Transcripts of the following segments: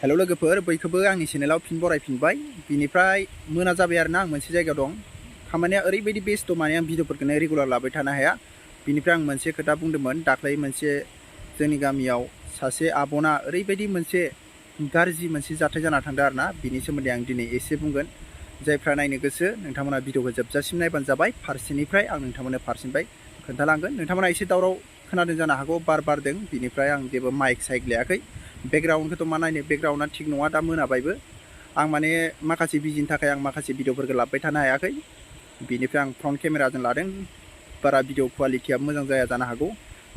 हेल' लोगोफोर बयखौबो आंनि चेनेलाव फिन बरायफिनबाय। बिनिफ्राय मोना जाबाय आरोना आं मोनसे जायगायाव दं। खामानिया ओरैबायदि बेस्थ' माने आं भिडिअफोरखौनो रेगुलार लाबाय थानो हाया। बिनिफ्राय आं मोनसे खोथा बुंदोंमोन दाख्लै मोनसे जोंनि गामियाव सासे आब'ना ओरैबायदि मोनसे गाज्रि मोनसे जाथाय जाना थांदों आरोना। बिनि सोमोन्दै आं दिनै एसे बुंगोन। जायफ्रा नायनो गोसो नोंथांमोना भिडिअखौ जोबजासिम नायबानो जाबाय। फारसेनिफ्राय आं नोंथांमोननो फारसेनिफ्राय खोन्थालांगोन। नोंथांमोना एसे दावराव खोनादों जानो हागौ, बार बारदों। बिनिफ्राय आं जेबो माइक साइक लायाखै। बेकग्राउन्डखौथ' मा नायनो, बेकग्राउन्डआ थिग नङा, दा मोनाबायबो। आं माने माखासे बिजिनि थाखाय आं माखासे भिडिअफोरखौ लाबोबाय थानो हायाखै। बिनिफ्राय आं फ्रन्ट केमेराजों लादों। बारा भिडिअ क्वालिटिया मोजां जाया जानो हागौ।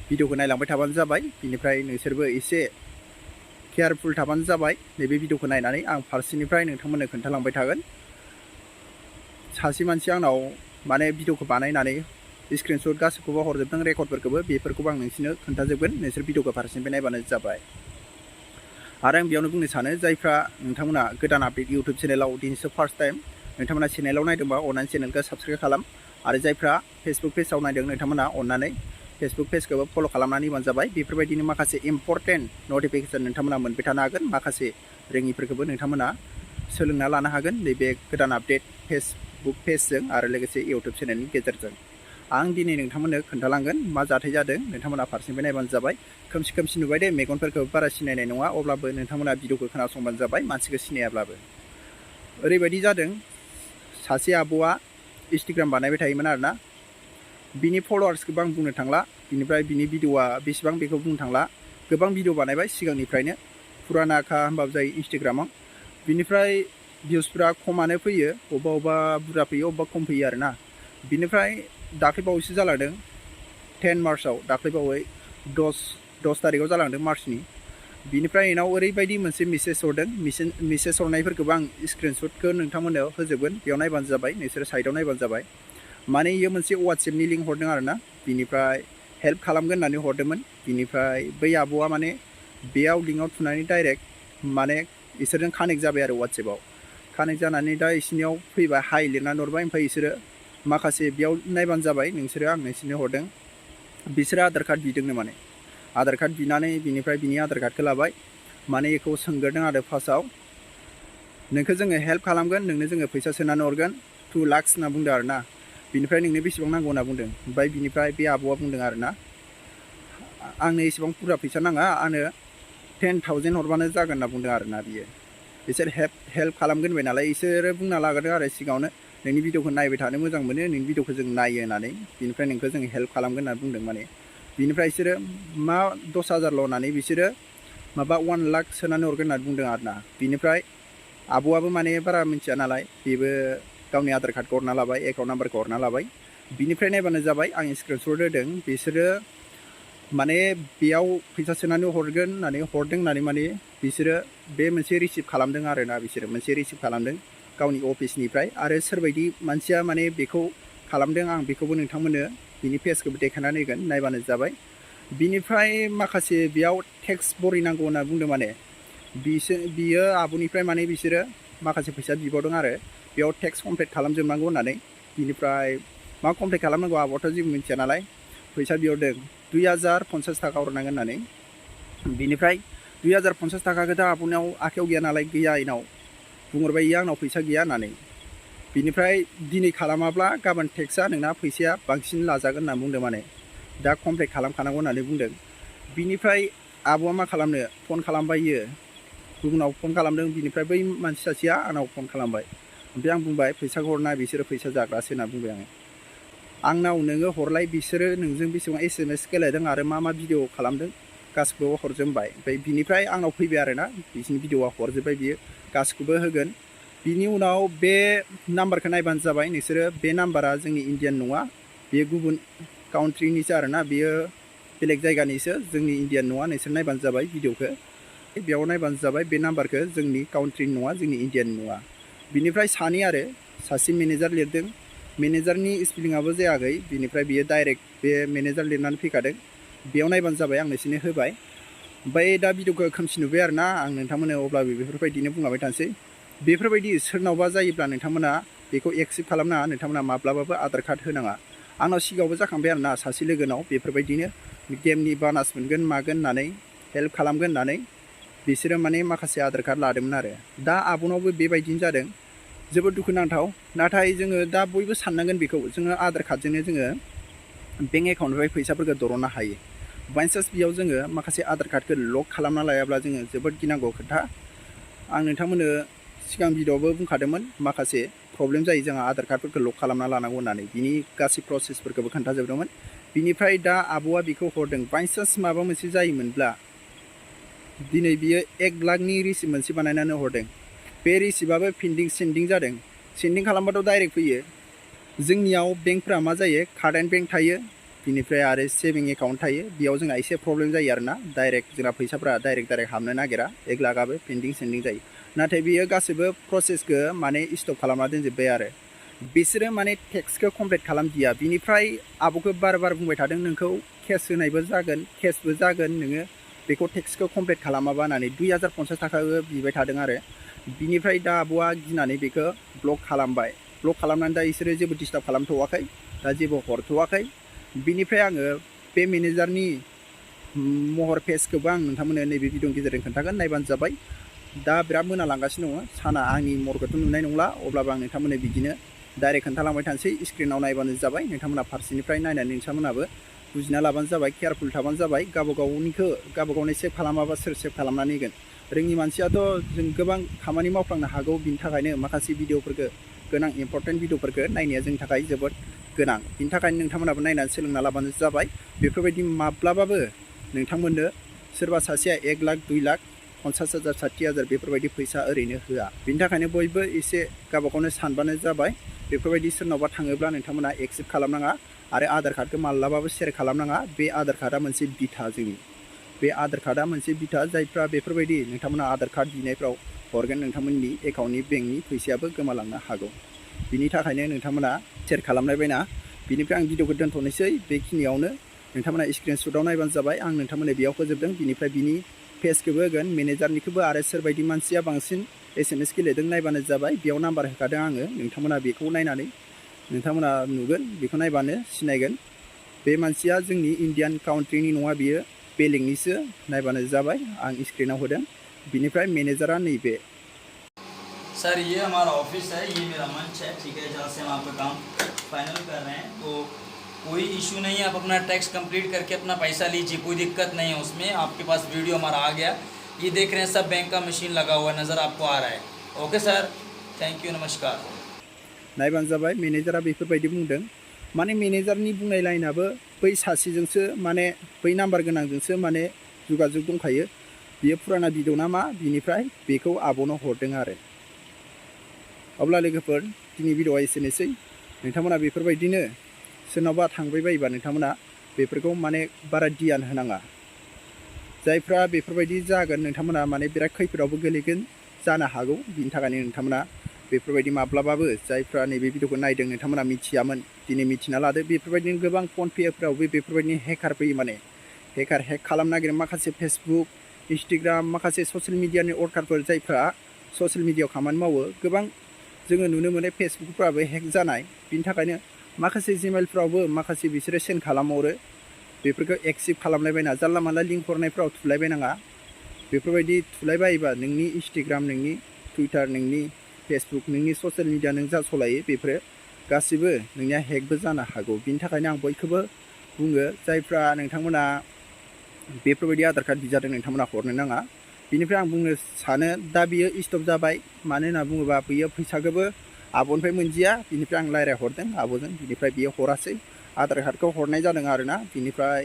भिडिअखौ नायलांबाय थाबानो जाबाय। बिनिफ्राय नोंसोरबो एसे केयारफुल थाबानो जाबाय। नैबे भिडिअखौ नायनानै आं फारसेनिफ्राय नोंथांमोननो खोन्थालांबाय थागोन। सासे मानसि आंनाव माने भिडिअखौ बानायनानै स्क्रिनशट गासैखौबो हरजोबदों, रेकर्डफोरखौबो। बेफोरखौबो आं नोंसोरनो खोन्थाजोबगोन। नोंसोर भिडिअखौ फारसेनिफ्राय नायबानो जाबाय। आरो आं बेयावनो बुंनो सानो, जायफ्रा नोंथांमोना गोदान आपडेट इउटुब चेनेलाव दिनैसो फार्स्ट टाइम नोंथांमोना चेनेलाव नायदोंबा अननानै चेनेलखौ साबस्क्राइब खालाम। आरो जायफ्रा फेसबुक पेजाव नायदों नोंथांमोना अननानै फेसबुक पेजखौबो फल' खालामनानै होबानो जाबाय। बेफोरबायदिनो माखासे इम्परटेन्ट नटिफिकेसन नोंथांमोना मोनबाय थानो हागोन। माखासे रोङिफोरखौबो नोंथांमोना सोलोंना लानो हागोन नैबे गोदान आपडेट फेसबुक पेजजों आरो लोगोसे इउटुब चेनेलनि गेजेरजों। आं दिनै नोंथांमोननो खोन्थालांगोन मा जाथाय जादों। नोंथांमोना फारसेनिफ्राय नायबानो जाबाय। खोमसि खोमसि नुबाय दे, मेगनफोरखौ बारा सिनायनाय नङा। अब्लाबो नोंथांमोना भिडिअखौ खोनासंबानो जाबाय, मानसिखौ सिनायाब्लाबो। ओरैबायदि जादों, सासे आब'आ इन्स्टाग्राम बानायबाय थायोमोन आरोना। बिनि फल'वार्सखौबो आं बुंनो थांला। बिनिफ्राय बिनि भिडिअआ बेसेबां बेखौ बुंनो थांला। गोबां भिडिअ बानायबाय सिगांनिफ्रायनो, फुरानाखा होनबाबो जायो इन्स्टाग्रामाव। बिनिफ्राय भिउसफ्रा खमानो फैयो, अबेबा बुरजा फैयो, अबेबा खम फैयो आरोना। बिनिफ्राय दाख्लैबावैसो जालांदों 10 मार्चआव, दाख्लैबावै 10 तारिखआव जालांदों मार्चनि। बिनिफ्राय इनाव ओरैबायदि मोनसे मेसेज हरदों। मेसेज हरनायफोरखौबो आं स्क्रिनशटखौ नोंथांमोननो होजोबगोन। बेयाव नायबानो जाबाय, नोंसोरो साइडआव नायबानो जाबाय। माने इयो मोनसे वाट्सएपनि लिंक हरदों आरोना। बिनिफ्राय हेल्प खालामगोन होननानै हरदोंमोन। बिनिफ्राय बै आब'आ माने बेयाव लिंकआव थुनानै डाइरेक्ट माने इसोरजों कानेक्ट जाबाय आरो वाट्सएपआव। कानेक्ट जानानै दा इसोरनियाव फैबाय, हाइ लिरनानै हरबाय। ओमफ्राय इसोरो माखासे बेयाव नायबानो जाबाय, नोंसोरो आं नोंसोरनो हरदों। बिसोरो आधार कार्ड बिदोंनो, माने आधार कार्ड बिनानै बिनिफ्राय बिनि आधार कार्डखौ लाबाय। माने बेखौ सोंग्रोदों आरो फार्स्टआव, नोंखौ जोङो हेल्प खालामगोन, नोंनो जोङो फैसा सोनानै हरगोन 2 लाख होनना बुंदों आरोना। बिनिफ्राय नोंनो बेसेबां नांगौ होनना बुंदों। ओमफ्राय बिनिफ्राय बे आब'आ बुंदों आरोना, आंनो एसेबां बुरजा फैसा नाङा, आंनो 10,000 हरबानो जागोन होनना बुंदों आरोना बियो। बिसोर हेल्प खालामगोन होनबाय नालाय, इसोरो बुंना लाग्रोदों आरो सिगाङावनो, नोंनि भिडिअखौ नायबाय थानो मोजां मोनो, नोंनि भिडिअखौ जों नायो होननानै। बिनिफ्राय नोंखौ जों हेल्प खालामगोन होनना बुंदों माने। बिनिफ्राय बिसोरो मा 10,000ल' होननानै बिसोरो माबा 1 लाख सोनानै हरगोन होननानै बुंदों आरोना। बिनिफ्राय आब'आबो माने बारा मिथिया नालाय, बेबो गावनि आधार कार्डखौ हरना लाबाय, एकाउन्ट नाम्बारखौ हरना लाबाय। बिनिफ्राय नायबानो जाबाय, आं स्क्रिनशट होदों। बिसोरो माने बेयाव फैसा सोनानै हरगोन होननानै माने बिसोरो बे मोनसे रिसिभ खालामदों आरोना। बिसोरो मोनसे रिसिभ खालामदों गावनि अफिसनिफ्राय। आरो सोरबायदि मानसिया माने बेखौ खालामदों, आं बेखौबो नोंथांमोननो बिनि पेजखौबो देखायनानै होगोन, नायबानो जाबाय। बिनिफ्राय माखासे बेयाव टेक्स बरिनांगौ होनना बुंदों माने। बियो आब'निफ्राय माने बिसोरो माखासे फैसा बिबावदों आरो बेयाव टेक्स कमप्लिट खालामजोबनांगौ होननानै। बिनिफ्राय मा कमप्लिट खालामनांगौ आब'आथ' जेबो मिथिया नालाय, फैसा बिहरदों 2050 थाखा हरनांगोन होननानै। बिनिफ्राय 2050 थाखाखौथ' आब'नाव आखायाव गैया नालाय, गैया इनाव बुंहरबाय इयो आंनाव फैसा गैया होननानै। बिनिफ्राय दिनै खालामाब्ला गाबोन टेक्सआ नोंना फैसाया बांसिन लाजागोन होनना बुंदों माने। दा कमप्लिट खालामखानांगौ होननानै बुंदों। बिनिफ्राय आब'आ मा खालामनो, फन खालामबाय इयो, गुबुनाव फन खालामदों। बिनिफ्राय बै मानसि सासेया आंनाव फन खालामबाय। ओमफ्राय आं बुंबाय फैसाखौ हरना, बिसोरो फैसा जाग्रासो होनना बुंबाय आङो। आंनाव नोङो हरलाय, बिसोरो नोंजों बेसेबां SMS गेलेदों आरो मा भिडिअ खालामदों गासिखौबो हरजोबबाय। ओमफ्राय बिनिफ्राय आंनाव फैबाय आरोना, बिसिनि भिडिअआ हरजोब्बाय बियो, गासिखौबो होगोन। बिनि उनाव बे नाम्बारखौ नायबानो जाबाय नोंसोरो। बे नाम्बारा जोंनि इण्डियान नङा, बेयो गुबुन काउन्ट्रिनिसो आरोना, बेयो बेलेग जायगानिसो, जोंनि इण्डियान नङा। नोंसोर नायबानो जाबाय भिडिअखौ, बेयाव नायबानो जाबाय बे नाम्बारखौ जोंनि काउन्ट्रिनि नङा, जोंनि इण्डियान नङा। बिनिफ्राय सानै आरो सासे मेनेजार लिरदों, मेनेजारनि स्पेलिंआबो जायाखै। बिनिफ्राय बियो डाइरेक्ट बे मेनेजार लिरनानै फैखादों। बेयाव नायबानो जाबाय, आं नोंसोरनो होबाय। ओमफ्राय दा भिडिअखौ खोमसि नुबाय आरोना आं नोंथांमोननो, अब्लाबो बेफोरबायदिनो बुंलांबाय थानोसै। बेफोरबायदि सोरनावबा जायोब्ला नोंथांमोना बेखौ एक्सेप्ट खालामनाङा, नोंथांमोना माब्लाबाबो आधार कार्ड होनाङा। आंनाव सिगाङावबो जाखांबाय आरोना, सासे लोगोनाव बेफोरबायदिनो गेमनि बानास मोनगोन मागोन होननानै, हेल्प खालामगोन होननानै बिसोरो माने माखासे आधार कार्ड लादोंमोन आरो दा आब'नावबो बेबायदिनो जादों जोबोद दुखुनांथाव नाथाय जोङो दा बयबो साननांगोन बेखौ जोङो आधार कार्डजोंनो जोङो बेंक एकाउन्टनिफ्राय फैसाफोरखौ दरननो हायो बायसान्स बेयाव जोङो माखासे आधार कार्डखौ लक खालामना लायाब्ला जोङो जोबोद गिनांगौ खोथा आं नोंथांमोननो सिगां भिडिअ'आवबो बुंखादोंमोन माखासे प्रब्लेम जायो जोंहा आधार कार्डफोरखौ लक खालामना लानांगौ होननानै बिनि गासै प्रसेसफोरखौबो खोन्थाजोबदोंमोन बिनिफ्राय दा आब'आ बेखौ हरदों बायसान्स माबा मोनसे जायोमोनब्ला दिनै बियो 1 लाखनि रिसिप्ट मोनसे बानायनानै हरदों बे रिसिप्टआबो सेन्डिं जादों सेन्डिं खालामबाथ' डाइरेक्ट फैयो जोंनियाव बेंकफ्रा मा जायो कारेन्ट बेंक थायो बिनिफ्राय आरो सेभिं एकाउन्ट थायो बेयाव जोंहा एसे प्रब्लेम जायो आरोना डाइरेक्ट जोंना फैसाफ्रा डाइरेक्ट हाबनो नागिरा 1 लाखआबो सेन्डिं जायो नाथाय बियो गासैबो प्रसेसखौ माने स्टप खालामना दोनजोब्बाय आरो बिसोरो माने टेक्सखौ कमप्लिट खालामदिया बिनिफ्राय आब'खौ बार बुंबाय थादों नोंखौ केस होनायबो जागोन केसबो जागोन नोङो बेखौ टेक्सखौ कमप्लिट खालामाबा होननानै 2050 थाखाबो बिबाय थादों आरो बिनिफ्राय दा आब'आ गिनानै बेखौ ब्लक खालामबाय ब्लक खालामनानै दा बिसोरो जेबो डिस्टार्ब खालामथ'वाखै दा जेबो हरथ'वाखै बिनिफ्राय आङो बे मेनेजारनि महर पेजखौबो आं नोंथांमोननो नैबे भिडिअनि गेजेरजों खोन्थागोन नायबानो जाबाय दा बिराद मोनालांगासिनो दङ साना आंनि महरखौथ' नुनाय नंला अब्लाबो आं नोंथांमोननो बिदिनो डाइरेक्ट खोन्थालांबाय थानोसै स्क्रिनाव नायबानो जाबाय नोंथांमोना फारसेनिफ्राय नायनानै नोंथांमोनाबो बुजिना लाबानो जाबाय केयारफुल थाबानो जाबाय गावबा गावनो सेभ खालामाबा सोर सेभ खालामनानै होगोन रोङि मानसियाथ' जों गोबां खामानि मावफ्लांनो हागौ बिनि थाखायनो माखासे भिडिअफोरखौ गोनां इम्परटेन्ट भिडिअफोरखौ नायनाया जोंनि थाखाय जोबोद गोनां बिनि थाखायनो नोंथांमोनाबो नायनानै सोलोंना लाबानो जाबाय बेफोरबायदि माब्लाबाबो नोंथांमोननो सोरबा सासेया 1 लाख 2 लाख 50,000 60,000 बेफोरबायदि फैसा ओरैनो होआ बिनि थाखायनो बयबो एसे गावबा गावनो सानबानो जाबाय बेफोरबायदि सोरनावबा थाङोब्ला नोंथांमोना एक्सेप्ट खालामनाङा आरो आधार कार्डखौ माब्लाबाबो शेयार खालामनाङा बे आधार कार्डआ मोनसे बिथा जोंनि बे आधार कार्डआ मोनसे बिथा जायफ्रा बेफोरबायदि नोंथांमोना आधार कार्ड बिनायफ्राव हरगोन नोंथांमोननि एकाउन्टनि बेंकनि फैसायाबो गोमालांनो हागौ बिनि थाखायनो नोंथांमोना शेयार खालामनाय बायना बिनिफ्राय आं भिडिअखौ दोनथ'नोसै बेखिनियावनो नोंथांमोना स्क्रिनशटआव नायबानो जाबाय आं नोंथांमोननो बेयाव होजोबदों बिनिफ्राय बिनि पेजखौबो होगोन मेनेजारनिखौबो आरो सोरबायदि मानसिया बांसिन SMS गेलेदों नायबानो जाबाय बेयाव नाम्बार होखादों आङो नोंथांमोना बेखौ नायनानै नोंथांमोना नुगोन बेखौ नायबानो सिनायगोन बे मानसिया जोंनि इन्डियान काउन्ट्रिनि नङा बियो बेलेगनिसो नायबानो जाबाय आं स्क्रिनाव होदों बिनिफ्राय मेनेजारा नैबे सर ये हमारा ऑफिस है ये मेरा मंच है ठीक है जहाँ से हम आपका काम फाइनल कर रहे हैं तो कोई इशू नहीं है आप अपना टैक्स कंप्लीट करके अपना पैसा लीजिए कोई दिक्कत नहीं है उसमें आपके पास वीडियो हमारा आ गया ये देख रहे हैं सब बैंक का मशीन लगा हुआ नज़र आपको आ रहा है ओके सर थैंक यू नमस्कार नायबानो जाबाय मेनेजारा बेफोरबायदि बुंदों माने मेनेजारनि बुंनाय लाइनाबो बै सासेजोंसो माने बै नाम्बार गोनांजोंसो माने जुगाजुग दंखायो बियो फुराना भिडिअ ना मा बिनिफ्राय बेखौ आब'नो हरदों आरो अब्ला लोगोफोर दिनै भिडिअआ एसेनोसै नोंथांमोना बेफोरबायदिनो सोरनावबा थांबाय बायोबा नोंथांमोना बेफोरखौ माने बारा धियान होनाङा जायफ्रा बेफोरबायदि जागोन नोंथांमोना माने बिराद खैफोदावबो गोलैगोन जानो हागौ बिनि थाखायनो नोंथांमोना बेफोरबायदि माब्लाबाबो जायफ्रा नैबे भिडिअखौ नायदों नोंथांमोना मिथियामोन दिनै मिथिना लादो बेफोरबायदिनो गोबां फन पेफ्रावबो बेफोरबायदिनो हेकार फैयो माने हेक खालामनो नागिरो माखासे फेसबुक इन्सटाग्राम माखासे ससियेल मिडियानि वर्कारफोर जायफ्रा ससियेल मिडियायाव खामानि मावो गोबां जोङो नुनो मोनो फेसबुकफ्राबो हेक जानाय बिनि थाखायनो माखासे जिमेलफ्रावबो माखासे बिसोरो सेन्ड खालामहरो बेफोरखौ एक्सेप्ट खालामलायबायना जानला मानला लिंक हरनायफ्राव थुलायबायनाङा बेफोरबायदि थुलायबायोबा नोंनि इन्सटाग्राम नोंनि टुइटार नोंनि फेसबुक नोंनि ससियेल मिडिया नों जा सलायो बेफोरो गासिबो नोंनिया हेकबो जानो हागौ बिनि थाखायनो आं बयखौबो बुङो जायफ्रा नोंथांमोना बेफोरबायदि आधार कार्ड बिजादों नोंथांमोना हरनो नाङा बिनिफ्राय आं बुंनो सानो दा बियो स्टप जाबाय मानो होनना बुङोबा बियो फैसाखौबो आब'निफ्राय मोनजिया बिनिफ्राय आं रायज्लायहरदों आब'जों बिनिफ्राय बियो हरासै आधार कार्डखौ हरनाय जादों आरोना बिनिफ्राय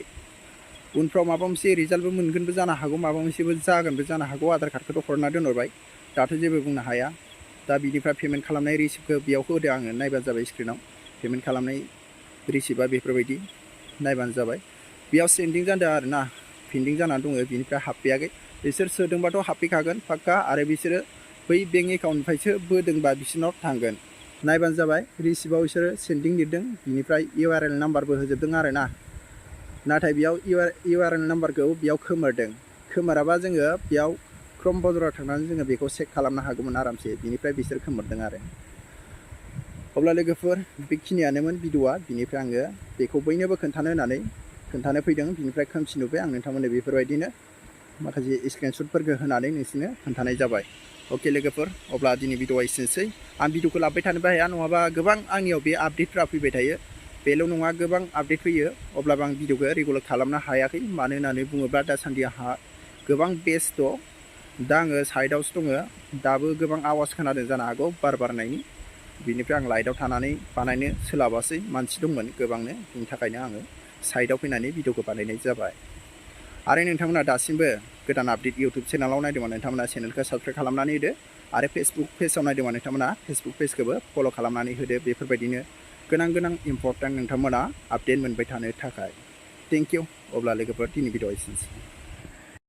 उनफ्राव माबा मोनसे रिजाल्टबो मोनगोनबो जानो हागौ माबा मोनसेबो जागोनबो जानो हागौ आधार कार्डखौथ' हरना दोनहरबाय दाथ' जेबो बुंनो हाया दा बिनिफ्राय पेमेन्ट खालामनाय रिसिप्टखौ बेयाव होदो आङो नायबानो जाबाय स्क्रिनाव पेमेन्ट खालामनाय रिसिप्टआ बेफोरबायदि नायबानो जाबाय बेयाव सेन्डिं जादों आरोना पेन्डिं जानानै दङ बिनिफ्राय हाबफैयाखै बिसोर सोदोंबाथ' हाबफैखागोन पाक्का आरो बिसोरो बै बेंक एकाउन्टनिफ्रायसो बोदोंबा बिसोरनाव थांगोन नायबानो जाबाय रिसिप्टआव बिसोरो सेन्डिं लिरदों बिनिफ्राय URL नाम्बारबो होजोबदों आरोना नाथाय बेयाव URL नाम्बारखौ बेयाव खोमोराबा जोङो बेयाव क्रम ब्राउजाराव थांनानै जोङो बेखौ चेक खालामनो हागौमोन आरामसे बिनिफ्राय बिसोर खोमोरदों आरो अब्ला लोगोफोर बेखिनियानोमोन भिडिअआ बिनिफ्राय आङो बेखौ बयनोबो खोन्थानो होननानै खोन्थानो फैदों बिनिफ्राय खोमसि नुबाय आं नोंथांमोननो बेफोरबायदिनो माखासे स्क्रिनशटफोरखौ होनानै नोंसोरनो खोन्थानाय जाबाय अके लोगोफोर अब्ला दिनै भिडिअआ एसेनोसै आं भिडिअखौ लाबोबाय थानोबो हाया नङाबा गोबां आंनियाव बे आपडेटफ्रा फैबाय थायो बेल' नङा गोबां आपडेट फैयो अब्लाबो आं भिडिअखौ रेगुलार खालामनो हायाखै मानो होननानै बुङोब्ला दासान्दि आंहा गोबां बेस्थ' दा आङो साइडआवसो दङ दाबो गोबां आवाज खोनादों जानो हागौ बार बारनायनि बिनिफ्राय आं लाइटआव थानानै बानायनो सोलाबासै मानसि दंमोन गोबांनो बिनि थाखायनो आङो साइडआव फैनानै भिडिअखौ बानायनाय जाबाय आरो नोंथांमोना दासिमबो गोदान आपडेट इउटुब चेनेलाव नायदोंमोन नोंथांमोना चेनेलखौ साबस्क्राइब खालामनानै होदो आरो फेसबुक पेजाव नायदोंमोन नोंथांमोना फेसबुक पेजखौबो फल' खालामनानै होदो बेफोरबायदिनो गोनां इम्परटेन्ट नोंथांमोना आपडेट मोनबाय थानो थाखाय थेंक इउ अब्ला लोगोफोर दिनै भिडिअ एसेनोसै